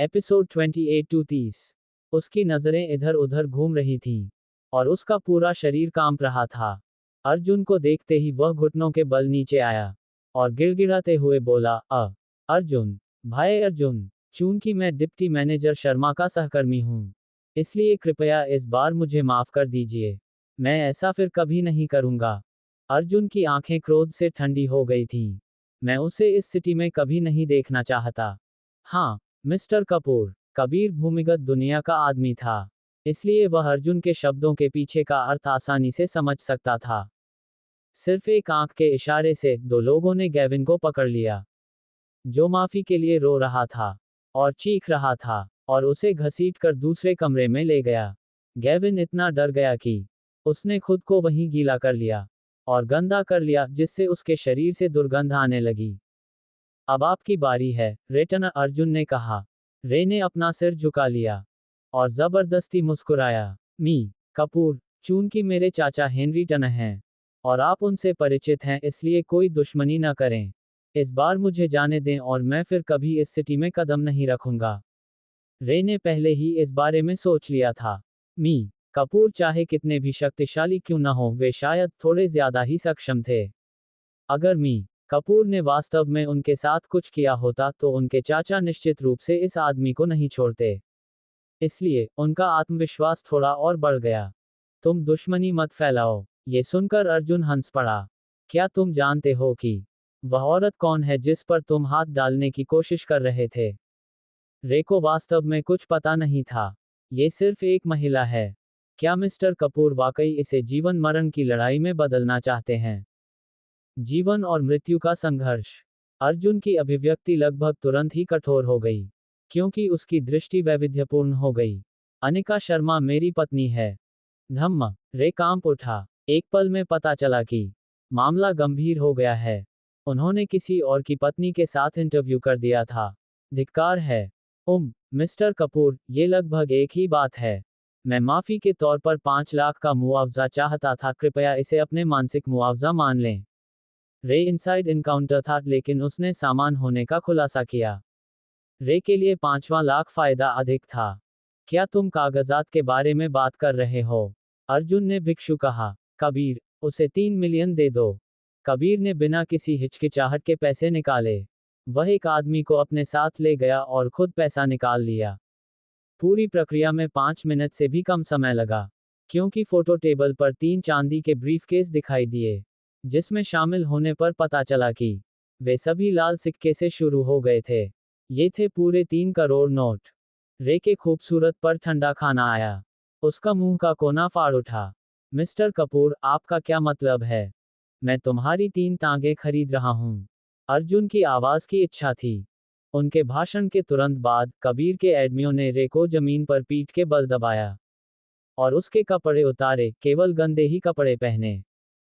Episode 28 to 30। उसकी नजरें इधर उधर घूम रही थीं और उसका पूरा शरीर कांप रहा था। अर्जुन को देखते ही वह घुटनों के बल नीचे आया और गिड़गिड़ाते हुए बोला, अर्जुन, भाई अर्जुन, चूंकि मैं डिप्टी मैनेजर शर्मा का सहकर्मी हूं, इसलिए कृपया इस बार मुझे माफ कर दीजिए। मैं ऐसा फिर कभी नहीं करूंगा। अर्जुन की आंखें क्रोध से ठंडी हो गई थीं। मैं उसे इस सिटी में कभी नहीं देखना चाहता। हाँ, मिस्टर कपूर, कबीर भूमिगत दुनिया का आदमी था, इसलिए वह अर्जुन के शब्दों के पीछे का अर्थ आसानी से समझ सकता था। सिर्फ एक आंख के इशारे से दो लोगों ने गेविन को पकड़ लिया, जो माफी के लिए रो रहा था और चीख रहा था, और उसे घसीटकर दूसरे कमरे में ले गया। गेविन इतना डर गया कि उसने खुद को वहीं गीला कर लिया और गंदा कर लिया, जिससे उसके शरीर से दुर्गंध आने लगी। अब आपकी बारी है, रेटन, अर्जुन ने कहा। रे ने अपना सिर झुका लिया और जबरदस्ती मुस्कुराया। मी कपूर, चूंकि मेरे चाचा हेनरी टन हैं और आप उनसे परिचित हैं, इसलिए कोई दुश्मनी न करें। इस बार मुझे जाने दें और मैं फिर कभी इस सिटी में कदम नहीं रखूंगा। रे ने पहले ही इस बारे में सोच लिया था। मी कपूर चाहे कितने भी शक्तिशाली क्यों न हो, वे शायद थोड़े ज्यादा ही सक्षम थे। अगर मी कपूर ने वास्तव में उनके साथ कुछ किया होता तो उनके चाचा निश्चित रूप से इस आदमी को नहीं छोड़ते। इसलिए उनका आत्मविश्वास थोड़ा और बढ़ गया। तुम दुश्मनी मत फैलाओ। ये सुनकर अर्जुन हंस पड़ा। क्या तुम जानते हो कि वह औरत कौन है जिस पर तुम हाथ डालने की कोशिश कर रहे थे? रे को वास्तव में कुछ पता नहीं था। ये सिर्फ एक महिला है। क्या मिस्टर कपूर वाकई इसे जीवन मरण की लड़ाई में बदलना चाहते हैं? जीवन और मृत्यु का संघर्ष। अर्जुन की अभिव्यक्ति लगभग तुरंत ही कठोर हो गई, क्योंकि उसकी दृष्टि वैविध्यपूर्ण हो गई। अनिका शर्मा मेरी पत्नी है। धम्म। रे कांप उठा। एक पल में पता चला कि मामला गंभीर हो गया है। उन्होंने किसी और की पत्नी के साथ इंटरव्यू कर दिया था। धिक्कार है। मिस्टर कपूर, ये लगभग एक ही बात है। मैं माफी के तौर पर 5 लाख का मुआवजा चाहता था, कृपया इसे अपने मानसिक मुआवजा मान लें। रे इनसाइड इनकाउंटर था, लेकिन उसने सामान होने का खुलासा किया। रे के लिए 5वां लाख फायदा अधिक था। क्या तुम कागजात के बारे में बात कर रहे हो? अर्जुन ने भिक्षु कहा। कबीर, उसे 3 मिलियन दे दो। कबीर ने बिना किसी हिचकिचाहट के पैसे निकाले। वह एक आदमी को अपने साथ ले गया और खुद पैसा निकाल लिया। पूरी प्रक्रिया में 5 मिनट से भी कम समय लगा, क्योंकि फोटो टेबल पर 3 चांदी के ब्रीफकेस दिखाई दिए, जिसमें शामिल होने पर पता चला कि वे सभी लाल सिक्के से शुरू हो गए थे। ये थे पूरे 3 करोड़ नोट। रे के खूबसूरत पर ठंडा खाना आया। उसका मुंह का कोना फाड़ उठा। मिस्टर कपूर, आपका क्या मतलब है? मैं तुम्हारी 3 टांगे खरीद रहा हूं। अर्जुन की आवाज की इच्छा थी। उनके भाषण के तुरंत बाद कबीर के एडमियों ने रे को जमीन पर पीठ के बल दबाया और उसके कपड़े उतारे, केवल गंदे ही कपड़े पहने।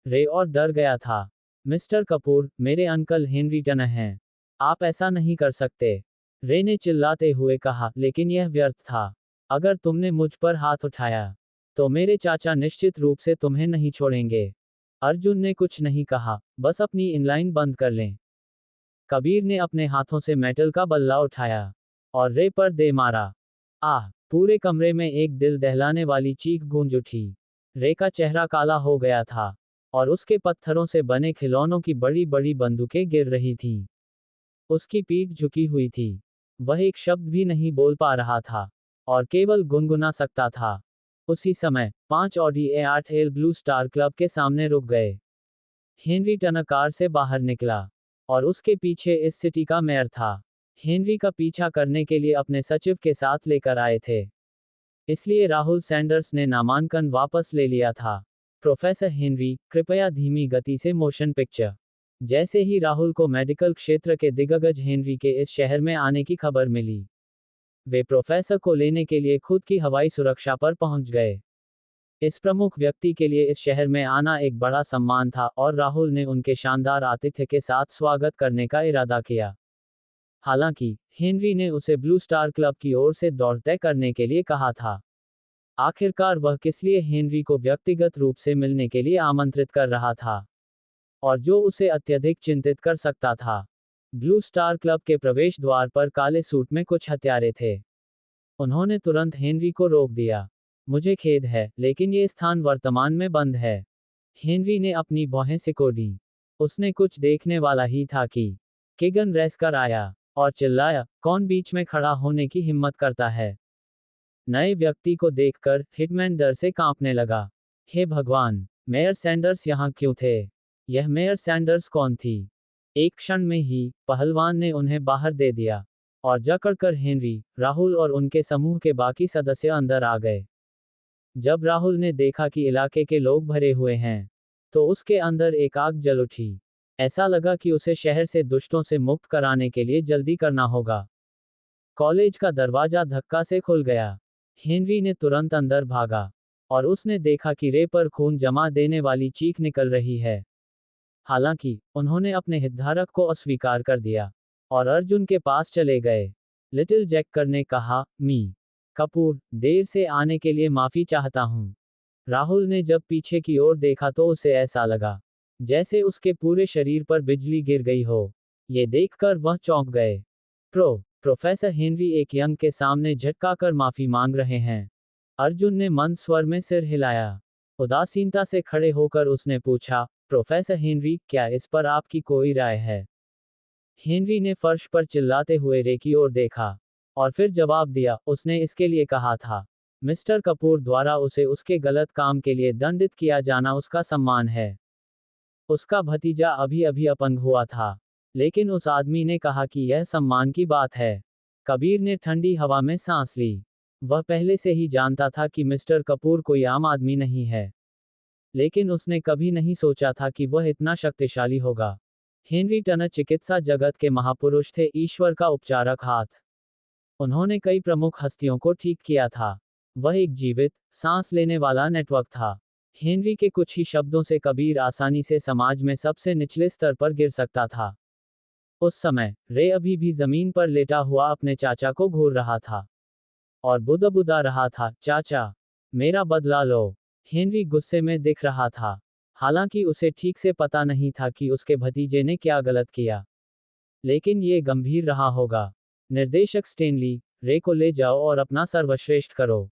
रे और डर गया था। मिस्टर कपूर, मेरे अंकल हेनरी टन हैं। आप ऐसा नहीं कर सकते। रे ने चिल्लाते हुए कहा, लेकिन यह व्यर्थ था। अगर तुमने मुझ पर हाथ उठाया, तो मेरे चाचा निश्चित रूप से तुम्हें नहीं छोड़ेंगे। अर्जुन ने कुछ नहीं कहा, बस अपनी इनलाइन बंद कर लें। कबीर ने अपने हाथों से मेटल का बल्ला उठाया और रे पर दे मारा। पूरे कमरे में एक दिल दहलाने वाली चीख गूंज उठी। रे का चेहरा काला हो गया था और उसके पत्थरों से बने खिलौनों की बड़ी बड़ी बंदूकें गिर रही थीं। उसकी पीठ झुकी हुई थी। वह एक शब्द भी नहीं बोल पा रहा था और केवल गुनगुना सकता था। उसी समय 5 Audi A8 L blue star club के सामने रुक गए। हेनरी टन कार से बाहर निकला और उसके पीछे इस सिटी का मेयर था। हेनरी का पीछा करने के लिए अपने सचिव के साथ लेकर आए थे, इसलिए राहुल सैंडर्स ने नामांकन वापस ले लिया था। प्रोफेसर हेनरी, कृपया धीमी गति से मोशन पिक्चर। जैसे ही राहुल को मेडिकल क्षेत्र के दिग्गज हेनरी के इस शहर में आने की खबर मिली, वे प्रोफेसर को लेने के लिए खुद की हवाई सुरक्षा पर पहुंच गए। इस प्रमुख व्यक्ति के लिए इस शहर में आना एक बड़ा सम्मान था और राहुल ने उनके शानदार आतिथ्य के साथ स्वागत करने का इरादा किया। हालांकि हेनरी ने उसे ब्लू स्टार क्लब की ओर से दौड़ तय करने के लिए कहा था। आखिरकार वह किस लिए हेनरी को व्यक्तिगत रूप से मिलने के लिए आमंत्रित कर रहा था, और जो उसे अत्यधिक चिंतित कर सकता था, ब्लू स्टार क्लब के प्रवेश द्वार पर काले सूट में कुछ हत्यारे थे। उन्होंने तुरंत हेनरी को रोक दिया। मुझे खेद है, लेकिन ये स्थान वर्तमान में बंद है। हेनरी ने अपनी भौहें सिकोड़ी। उसने कुछ देखने वाला ही था कि केगन रेस कर आया और चिल्लाया, कौन बीच में खड़ा होने की हिम्मत करता है? नए व्यक्ति को देखकर हिटमैन डर से कांपने लगा। हे भगवान, मेयर सैंडर्स यहाँ क्यों थे? यह मेयर सैंडर्स कौन थी? एक क्षण में ही पहलवान ने उन्हें बाहर दे दिया और जकड़कर हेनरी, राहुल और उनके समूह के बाकी सदस्य अंदर आ गए। जब राहुल ने देखा कि इलाके के लोग भरे हुए हैं, तो उसके अंदर एक आग जल उठी। ऐसा लगा कि उसे शहर से दुष्टों से मुक्त कराने के लिए जल्दी करना होगा। कॉलेज का दरवाजा धक्का से खुल गया। हेनरी ने तुरंत अंदर भागा और उसने देखा कि रे पर खून जमा देने वाली चीख निकल रही है। हालांकि उन्होंने अपने हितधारक को अस्वीकार कर दिया और अर्जुन के पास चले गए। लिटिल जैकर ने कहा, मी कपूर, देर से आने के लिए माफी चाहता हूँ। राहुल ने जब पीछे की ओर देखा तो उसे ऐसा लगा जैसे उसके पूरे शरीर पर बिजली गिर गई हो। ये देखकर वह चौंक गए। प्रोफेसर हेनरी एक यंग के सामने झटकाकर माफी मांग रहे हैं। अर्जुन ने मंद स्वर में सिर हिलाया। उदासीनता से खड़े होकर उसने पूछा, प्रोफेसर हेनरी, क्या इस पर आपकी कोई राय है? हेनरी ने फर्श पर चिल्लाते हुए रे की ओर देखा और फिर जवाब दिया, उसने इसके लिए कहा था। मिस्टर कपूर द्वारा उसे उसके गलत काम के लिए दंडित किया जाना उसका सम्मान है। उसका भतीजा अभी अभी अपंग हुआ था, लेकिन उस आदमी ने कहा कि यह सम्मान की बात है। कबीर ने ठंडी हवा में सांस ली। वह पहले से ही जानता था कि मिस्टर कपूर कोई आम आदमी नहीं है, लेकिन उसने कभी नहीं सोचा था कि वह इतना शक्तिशाली होगा। हेनरी टनर चिकित्सा जगत के महापुरुष थे, ईश्वर का उपचारक हाथ। उन्होंने कई प्रमुख हस्तियों को ठीक किया था। वह एक जीवित, सांस लेने वाला नेटवर्क था। हेनरी के कुछ ही शब्दों से कबीर आसानी से समाज में सबसे निचले स्तर पर गिर सकता था। उस समय रे अभी भी जमीन पर लेटा हुआ अपने चाचा को घूर रहा था और बुदबुदा रहा था, चाचा, मेरा बदला लो। हेनरी गुस्से में दिख रहा था, हालांकि उसे ठीक से पता नहीं था कि उसके भतीजे ने क्या गलत किया। लेकिन ये गंभीर रहा होगा। निर्देशक स्टेनली, रे को ले जाओ और अपना सर्वश्रेष्ठ करो।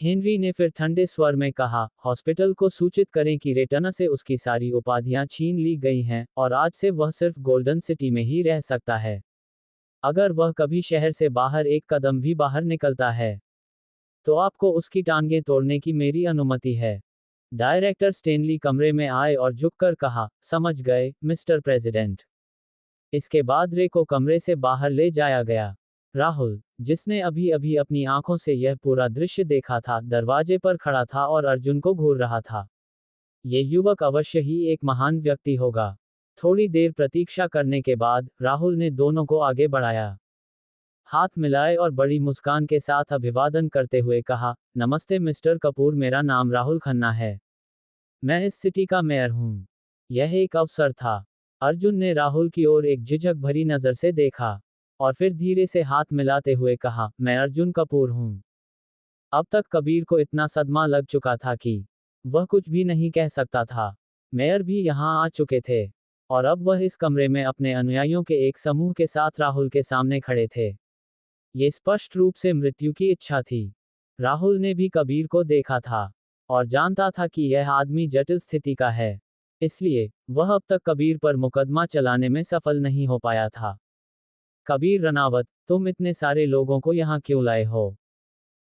हेनरी ने फिर ठंडे स्वर में कहा, हॉस्पिटल को सूचित करें कि रे टनर से उसकी सारी उपाधियां छीन ली गई हैं और आज से वह सिर्फ गोल्डन सिटी में ही रह सकता है। अगर वह कभी शहर से बाहर एक कदम भी बाहर निकलता है, तो आपको उसकी टांगें तोड़ने की मेरी अनुमति है। डायरेक्टर स्टेनली कमरे में आए और झुककर कहा, समझ गए, मिस्टर प्रेसिडेंट। इसके बाद रे को कमरे से बाहर ले जाया गया। राहुल, जिसने अभी अभी अपनी आंखों से यह पूरा दृश्य देखा था, दरवाजे पर खड़ा था और अर्जुन को घूर रहा था। ये युवक अवश्य ही एक महान व्यक्ति होगा। थोड़ी देर प्रतीक्षा करने के बाद राहुल ने दोनों को आगे बढ़ाया, हाथ मिलाए और बड़ी मुस्कान के साथ अभिवादन करते हुए कहा, नमस्ते मिस्टर कपूर, मेरा नाम राहुल खन्ना है। मैं इस सिटी का मेयर हूँ। यह एक अवसर था। अर्जुन ने राहुल की ओर एक झिझक भरी नजर से देखा और फिर धीरे से हाथ मिलाते हुए कहा, मैं अर्जुन कपूर हूँ। अब तक कबीर को इतना सदमा लग चुका था कि वह कुछ भी नहीं कह सकता था। मेयर भी यहाँ आ चुके थे और अब वह इस कमरे में अपने अनुयायियों के एक समूह के साथ राहुल के सामने खड़े थे। ये स्पष्ट रूप से मृत्यु की इच्छा थी। राहुल ने भी कबीर को देखा था और जानता था कि यह आदमी जटिल स्थिति का है, इसलिए वह अब तक कबीर पर मुकदमा चलाने में सफल नहीं हो पाया था। कबीर रनावत, तुम इतने सारे लोगों को यहाँ क्यों लाए हो?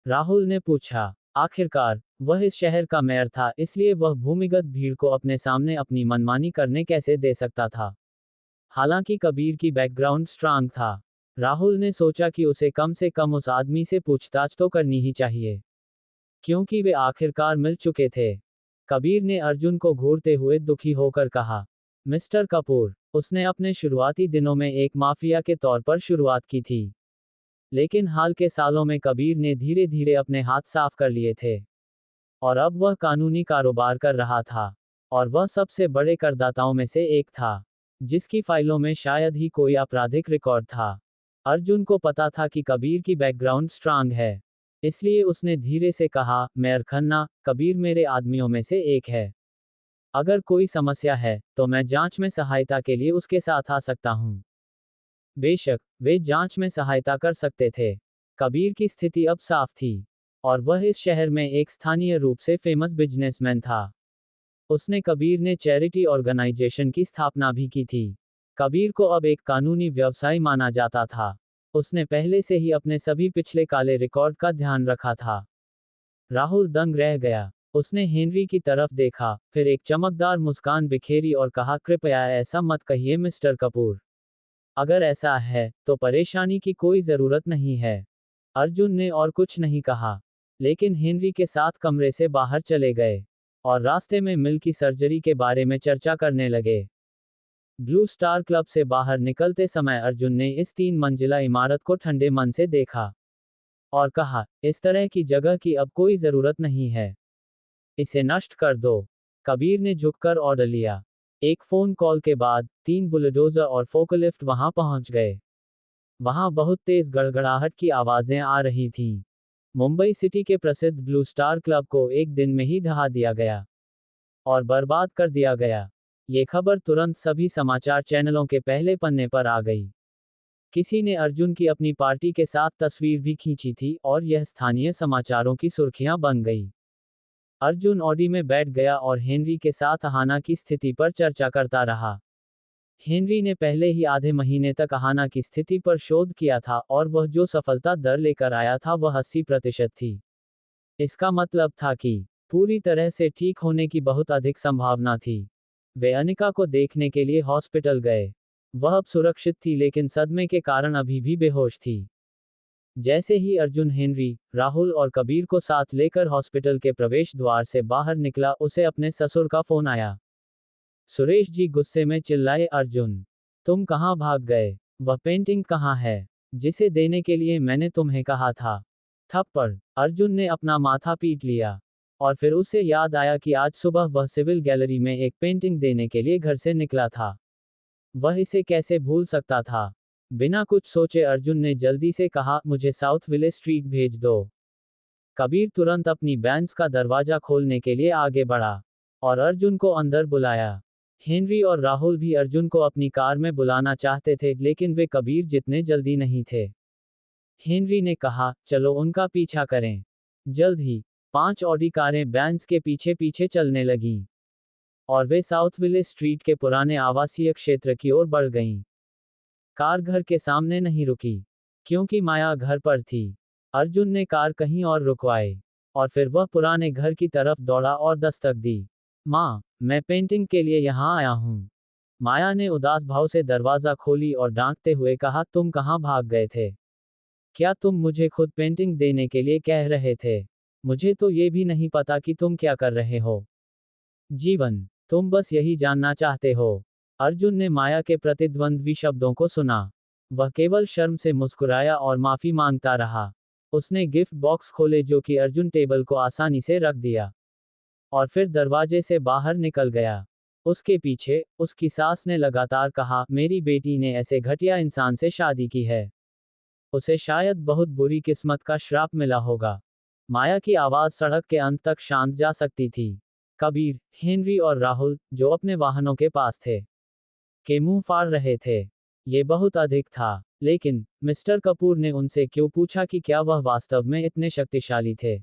राहुल ने पूछा। आखिरकार वह इस शहर का मेयर था, इसलिए वह भूमिगत भीड़ को अपने सामने अपनी मनमानी करने कैसे दे सकता था। हालांकि कबीर की बैकग्राउंड स्ट्रांग था, राहुल ने सोचा कि उसे कम से कम उस आदमी से पूछताछ तो करनी ही चाहिए, क्योंकि वे आखिरकार मिल चुके थे। कबीर ने अर्जुन को घूरते हुए दुखी होकर कहा, मिस्टर कपूर, उसने अपने शुरुआती दिनों में एक माफिया के तौर पर शुरुआत की थी, लेकिन हाल के सालों में कबीर ने धीरे धीरे अपने हाथ साफ कर लिए थे और अब वह कानूनी कारोबार कर रहा था और वह सबसे बड़े करदाताओं में से एक था, जिसकी फाइलों में शायद ही कोई आपराधिक रिकॉर्ड था। अर्जुन को पता था कि कबीर की बैकग्राउंड स्ट्रांग है, इसलिए उसने धीरे से कहा, मेयर खन्ना, कबीर मेरे आदमियों में से एक है। अगर कोई समस्या है तो मैं जांच में सहायता के लिए उसके साथ आ सकता हूं। बेशक वे जांच में सहायता कर सकते थे। कबीर की स्थिति अब साफ थी और वह इस शहर में एक स्थानीय रूप से फेमस बिजनेसमैन था। उसने कबीर ने चैरिटी ऑर्गेनाइजेशन की स्थापना भी की थी। कबीर को अब एक कानूनी व्यवसाय माना जाता था। उसने पहले से ही अपने सभी पिछले काले रिकॉर्ड का ध्यान रखा था। राहुल दंग रह गया। उसने हेनरी की तरफ देखा, फिर एक चमकदार मुस्कान बिखेरी और कहा, कृपया ऐसा मत कहिए मिस्टर कपूर। अगर ऐसा है तो परेशानी की कोई जरूरत नहीं है। अर्जुन ने और कुछ नहीं कहा, लेकिन हेनरी के साथ कमरे से बाहर चले गए और रास्ते में मिल की सर्जरी के बारे में चर्चा करने लगे। ब्लू स्टार क्लब से बाहर निकलते समय अर्जुन ने इस 3 मंजिला इमारत को ठंडे मन से देखा और कहा, इस तरह की जगह की अब कोई जरूरत नहीं है। इसे नष्ट कर दो। कबीर ने झुककर ऑर्डर लिया। एक फोन कॉल के बाद 3 बुलडोजर और फोकलिफ्ट वहां पहुंच गए। वहां बहुत तेज गड़गड़ाहट की आवाजें आ रही थीं। मुंबई सिटी के प्रसिद्ध ब्लू स्टार क्लब को एक दिन में ही ढहा दिया गया और बर्बाद कर दिया गया। ये खबर तुरंत सभी समाचार चैनलों के पहले पन्ने पर आ गई। किसी ने अर्जुन की अपनी पार्टी के साथ तस्वीर भी खींची थी और यह स्थानीय समाचारों की सुर्खियां बन गई। अर्जुन ऑडी में बैठ गया और हेनरी के साथ अहाना की स्थिति पर चर्चा करता रहा। हेनरी ने पहले ही आधे महीने तक अहाना की स्थिति पर शोध किया था और वह जो सफलता दर लेकर आया था वह 80% थी। इसका मतलब था कि पूरी तरह से ठीक होने की बहुत अधिक संभावना थी। वे अनिका को देखने के लिए हॉस्पिटल गए। वह अब सुरक्षित थी लेकिन सदमे के कारण अभी भी बेहोश थी। जैसे ही अर्जुन हेनरी, राहुल और कबीर को साथ लेकर हॉस्पिटल के प्रवेश द्वार से बाहर निकला, उसे अपने ससुर का फोन आया। सुरेश जी गुस्से में चिल्लाए, अर्जुन, तुम कहाँ भाग गए? वह पेंटिंग कहाँ है जिसे देने के लिए मैंने तुम्हें कहा था? थप्पड़। अर्जुन ने अपना माथा पीट लिया और फिर उसे याद आया कि आज सुबह वह सिविल गैलरी में एक पेंटिंग देने के लिए घर से निकला था। वह इसे कैसे भूल सकता था? बिना कुछ सोचे अर्जुन ने जल्दी से कहा, मुझे साउथ विले स्ट्रीट भेज दो। कबीर तुरंत अपनी बैंस का दरवाजा खोलने के लिए आगे बढ़ा और अर्जुन को अंदर बुलाया। हेनरी और राहुल भी अर्जुन को अपनी कार में बुलाना चाहते थे लेकिन वे कबीर जितने जल्दी नहीं थे। हेनरी ने कहा, चलो उनका पीछा करें। जल्द ही 5 ऑडी कारें बैंस के पीछे पीछे चलने लगीं और वे साउथ विले स्ट्रीट के पुराने आवासीय क्षेत्र की ओर बढ़ गईं। कार घर के सामने नहीं रुकी क्योंकि माया घर पर थी। अर्जुन ने कार कहीं और रुकवाई और फिर वह पुराने घर की तरफ दौड़ा और दस्तक दी। माँ, मैं पेंटिंग के लिए यहाँ आया हूँ। माया ने उदास भाव से दरवाजा खोली और डांटते हुए कहा, तुम कहाँ भाग गए थे? क्या तुम मुझे खुद पेंटिंग देने के लिए कह रहे थे? मुझे तो ये भी नहीं पता कि तुम क्या कर रहे हो। जीवन, तुम बस यही जानना चाहते हो। अर्जुन ने माया के प्रतिद्वंद्वी शब्दों को सुना। वह केवल शर्म से मुस्कुराया और माफी मांगता रहा। उसने गिफ्ट बॉक्स खोले जो कि अर्जुन टेबल को आसानी से रख दिया और फिर दरवाजे से बाहर निकल गया। उसके पीछे उसकी सास ने लगातार कहा, मेरी बेटी ने ऐसे घटिया इंसान से शादी की है। उसे शायद बहुत बुरी किस्मत का श्राप मिला होगा। माया की आवाज सड़क के अंत तक शांत जा सकती थी। कबीर, हेनरी और राहुल, जो अपने वाहनों के पास थे, के मुंह फाड़ रहे थे। ये बहुत अधिक था, लेकिन मिस्टर कपूर ने उनसे क्यों पूछा कि क्या वह वास्तव में इतने शक्तिशाली थे?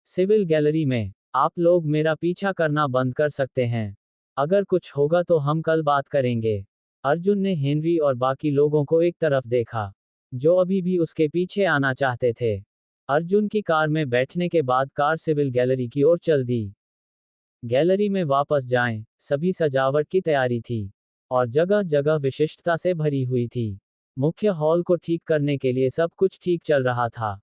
सिविल गैलरी में, आप लोग मेरा पीछा करना बंद कर सकते हैं। अगर कुछ होगा तो हम कल बात करेंगे। अर्जुन ने हेनरी और बाकी लोगों को एक तरफ देखा, जो अभी भी उसके पीछे आना चाहते थे। अर्जुन की कार में बैठने के बाद कार सिविल गैलरी की ओर चल दी। गैलरी में वापस जाएं, सभी सजावट की तैयारी थी और जगह जगह विशिष्टता से भरी हुई थी। मुख्य हॉल को ठीक करने के लिए सब कुछ ठीक चल रहा था।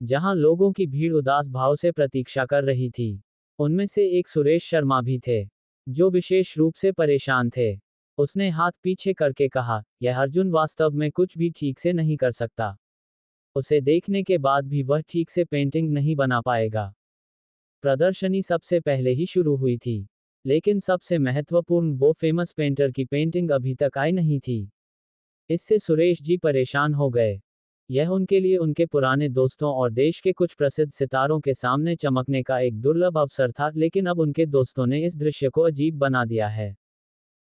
जहां लोगों की भीड़ उदास भाव से प्रतीक्षा कर रही थी, उनमें से एक सुरेश शर्मा भी थे, जो विशेष रूप से परेशान थे। उसने हाथ पीछे करके कहा, यह अर्जुन वास्तव में कुछ भी ठीक से नहीं कर सकता। उसे देखने के बाद भी वह ठीक से पेंटिंग नहीं बना पाएगा। प्रदर्शनी सबसे पहले ही शुरू हुई थी, लेकिन सबसे महत्वपूर्ण वो फेमस पेंटर की पेंटिंग अभी तक आई नहीं थी। इससे सुरेश जी परेशान हो गए। यह उनके लिए उनके पुराने दोस्तों और देश के कुछ प्रसिद्ध सितारों के सामने चमकने का एक दुर्लभ अवसर था, लेकिन अब उनके दोस्तों ने इस दृश्य को अजीब बना दिया है।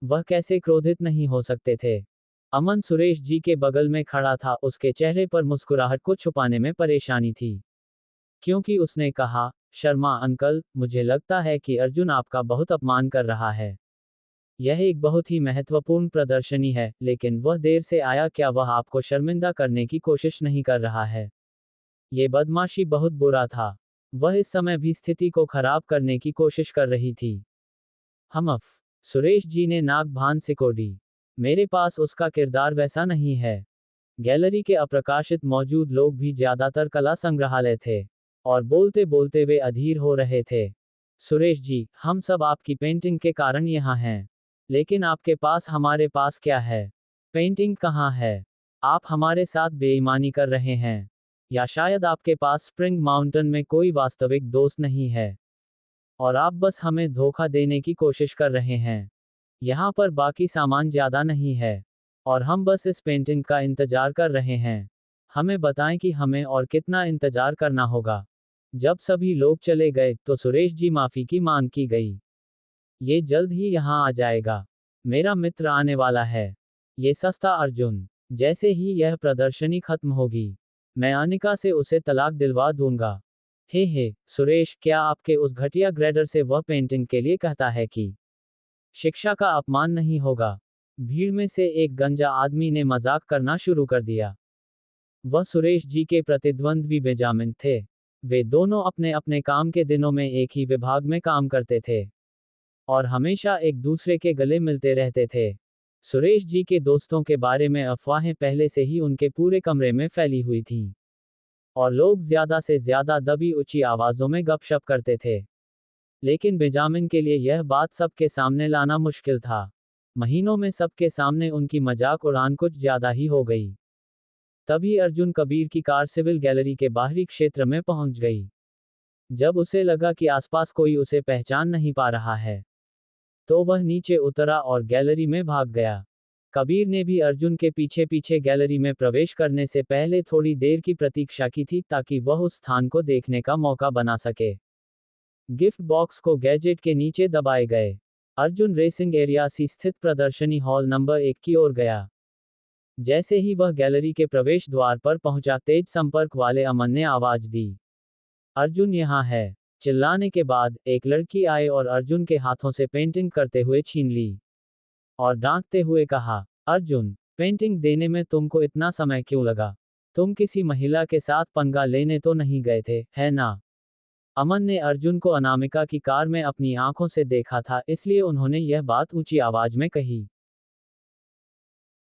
वह कैसे क्रोधित नहीं हो सकते थे? अमन सुरेश जी के बगल में खड़ा था, उसके चेहरे पर मुस्कुराहट को छुपाने में परेशानी थी, क्योंकि उसने कहा, शर्मा अंकल, मुझे लगता है कि अर्जुन आपका बहुत अपमान कर रहा है। यह एक बहुत ही महत्वपूर्ण प्रदर्शनी है, लेकिन वह देर से आया, क्या वह आपको शर्मिंदा करने की कोशिश नहीं कर रहा है? ये बदमाशी बहुत बुरा था। वह इस समय भी स्थिति को खराब करने की कोशिश कर रही थी। हमफ। सुरेश जी ने नाक भान सिकोड़ी। मेरे पास उसका किरदार वैसा नहीं है। गैलरी के अप्रकाशित मौजूद लोग भी ज्यादातर कला संग्रहालय थे, और बोलते बोलते वे अधीर हो रहे थे। सुरेश जी, हम सब आपकी पेंटिंग के कारण यहाँ हैं। लेकिन आपके पास हमारे पास क्या है? पेंटिंग कहाँ है? आप हमारे साथ बेईमानी कर रहे हैं। या शायद आपके पास स्प्रिंग माउंटेन में कोई वास्तविक दोस्त नहीं है, और आप बस हमें धोखा देने की कोशिश कर रहे हैं। यहाँ पर बाकी सामान ज्यादा नहीं है, और हम बस इस पेंटिंग का इंतजार कर रहे हैं। हमें बताएं कि हमें और कितना इंतजार करना होगा। जब सभी लोग चले गए तो सुरेश जी माफी की मांग की गई। ये जल्द ही यहाँ आ जाएगा। मेरा मित्र आने वाला है। ये सस्ता अर्जुन। जैसे ही यह प्रदर्शनी खत्म होगी, मैं अनिका से उसे तलाक दिलवा दूंगा। हे सुरेश, क्या आपके उस घटिया ग्रेडर से वह पेंटिंग के लिए कहता है कि शिक्षा का अपमान नहीं होगा? भीड़ में से एक गंजा आदमी ने मजाक करना शुरू कर दिया। वह सुरेश जी के प्रतिद्वंद्वी बेंजामिन थे। वे दोनों अपने अपने काम के दिनों में एक ही विभाग में काम करते थे, और हमेशा एक दूसरे के गले मिलते रहते थे। सुरेश जी के दोस्तों के बारे में अफवाहें पहले से ही उनके पूरे कमरे में फैली हुई थीं, और लोग ज्यादा से ज्यादा दबी ऊंची आवाजों में गपशप करते थे। लेकिन बेंजामिन के लिए यह बात सबके सामने लाना मुश्किल था। महीनों में सबके सामने उनकी मजाक उड़ान कुछ ज्यादा ही हो गई। तभी अर्जुन कबीर की कार सिविल गैलरी के बाहरी क्षेत्र में पहुंच गई। जब उसे लगा कि आसपास कोई उसे पहचान नहीं पा रहा है, तो वह नीचे उतरा और गैलरी में भाग गया। कबीर ने भी अर्जुन के पीछे पीछे गैलरी में प्रवेश करने से पहले थोड़ी देर की प्रतीक्षा की थी, ताकि वह उस स्थान को देखने का मौका बना सके। गिफ्ट बॉक्स को गैजेट के नीचे दबाए गए। अर्जुन रेसिंग एरिया सी स्थित प्रदर्शनी हॉल नंबर 1 की ओर गया। जैसे ही वह गैलरी के प्रवेश द्वार पर पहुंचा, तेज संपर्क वाले अमन ने आवाज दी, अर्जुन यहाँ है। चिल्लाने के बाद एक लड़की आई और अर्जुन के हाथों से पेंटिंग करते हुए छीन ली, और डांटते हुए कहा, अर्जुन, पेंटिंग देने में तुमको इतना समय क्यों लगा? तुम किसी महिला के साथ पंगा लेने तो नहीं गए थे, है ना? अमन ने अर्जुन को अनामिका की कार में अपनी आंखों से देखा था, इसलिए उन्होंने यह बात ऊंची आवाज में कही।